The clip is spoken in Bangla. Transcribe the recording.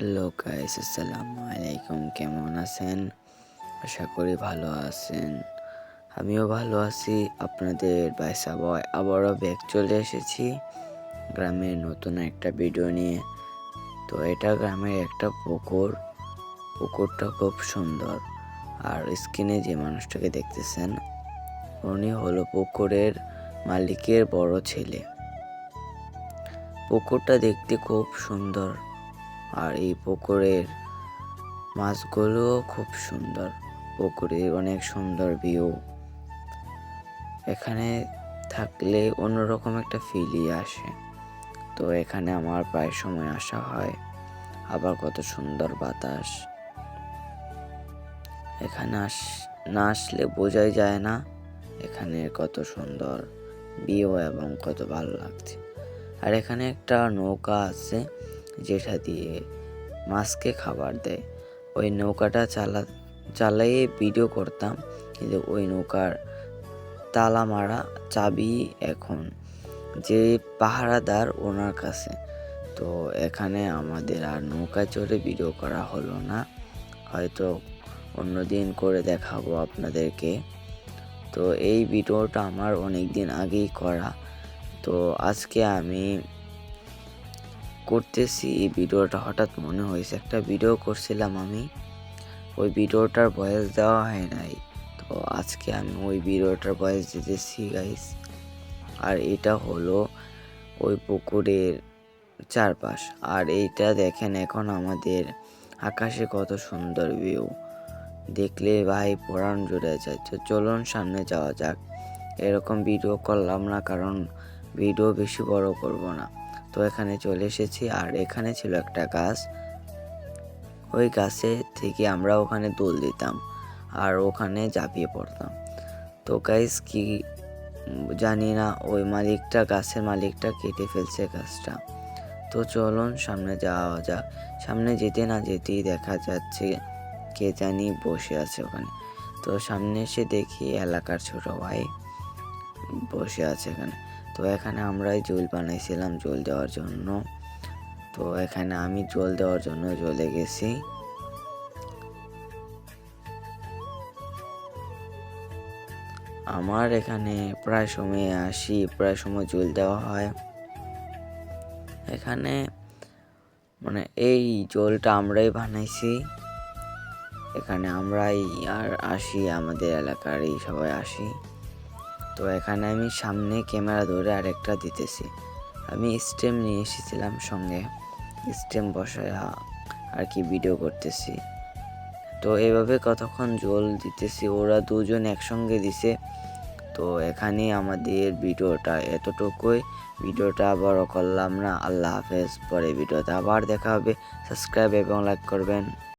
হ্যালো গাইস, আসসালামু আলাইকুম। কেমন আছেন? আশা করি ভালো আছেন। আমিও ভালো আছি। আপনাদের বাইসা বয় আবারও ব্যাক চলে এসেছি গ্রামের নতুন একটা ভিডিও নিয়ে। তো এটা গ্রামের একটা পুকুর। পুকুরটা খুব সুন্দর। আর স্ক্রিনে যে মানুষটাকে দেখতেছেন উনি হলো পুকুরের মালিকের বড় ছেলে। পুকুরটা দেখতে খুব সুন্দর। আর এই পুকুরের মাছগুলোও খুব সুন্দর। পুকুরে অনেক সুন্দর ভিউ। এখানে থাকলে অন্যরকম একটা ফিলই আসে। তো এখানে আমার প্রায় সময় আসা হয়। আবার কত সুন্দর বাতাস। এখানে না আসলে বোঝাই যায় না এখানে কত সুন্দর ভিউ এবং কত ভালো লাগছে। আর এখানে একটা নৌকা আছে যেটা দিয়ে মাছকে খাবার দেয়। ওই নৌকাটা চালিয়ে ভিডিও করতাম, কিন্তু ওই নৌকার তালা মারা চাবি এখন যে পাহারাদার ওনার কাছে। তো এখানে আমাদের আর নৌকা চড়ে ভিডিও করা হলো না, হয়তো অন্যদিন করে দেখাবো আপনাদেরকে। তো এই ভিডিওটা আমার অনেক দিন আগেই করা, তো আজকে আমি করতেছি এই ভিডিওটা। হঠাৎ মনে হয়েছে একটা ভিডিও করছিলাম আমি, ওই ভিডিওটার ভয়েস দেওয়া হয় নাই। তো আজকে আমি ওই ভিডিওটার ভয়েস দিতেছি গাইস। আর এটা হলো ওই পুকুরের চারপাশ। আর এইটা দেখেন এখন আমাদের আকাশে কত সুন্দর ভিউ, দেখলে ভাই পরাণ জুড়ে যায়। তো চলুন সামনে যাওয়া যাক। এরকম ভিডিও করলাম না কারণ ভিডিও বেশি বড় করব না। তো এখানে চলে এসেছি। আর এখানে ছিল একটা গাছ, ওই গাছে থেকে আমরা ওখানে দোল দিতাম আর ওখানে ঝাঁপিয়ে পড়তাম। তো গাইস কি জানি না, ওই গাছের মালিকটা কেটে ফেলছে গাছটা। তো চলুন সামনে যাওয়া যাক। সামনে যেতে না যেতেই দেখা যাচ্ছে কে জানি বসে আছে ওখানে। তো সামনে এসে দেখি এলাকার ছোট ভাই বসে আছে এখানে। তো এখানে আমরাই জল বানাইছিলাম জল দেওয়ার জন্য। তো এখানে আমি জল দেওয়ার জন্য চলে গেছি। আমার এখানে প্রায় সময় আসি, প্রায় সময় জল দেওয়া হয় এখানে। মানে এই জলটা আমরাই বানাইছি এখানে, আমরাই আর আসি, আমাদের এলাকার এই সবাই আসি। তো এখানে আমি সামনে ক্যামেরা ধরে আরেকটা দিতেছি। আমি স্টেম নিয়ে এসেছিলাম সঙ্গে, স্টেম বসায় আর কি ভিডিও করতেছি। তো এভাবে কতক্ষণ জল দিতেছি, ওরা দুজন একসঙ্গে দিছে। তো এখানে আমাদের ভিডিওটা এতটুকুই। ভিডিওটা বড় করলাম না। আল্লাহ হাফেজ। পরে ভিডিওতে আবার দেখা হবে। সাবস্ক্রাইব এবং লাইক করবেন।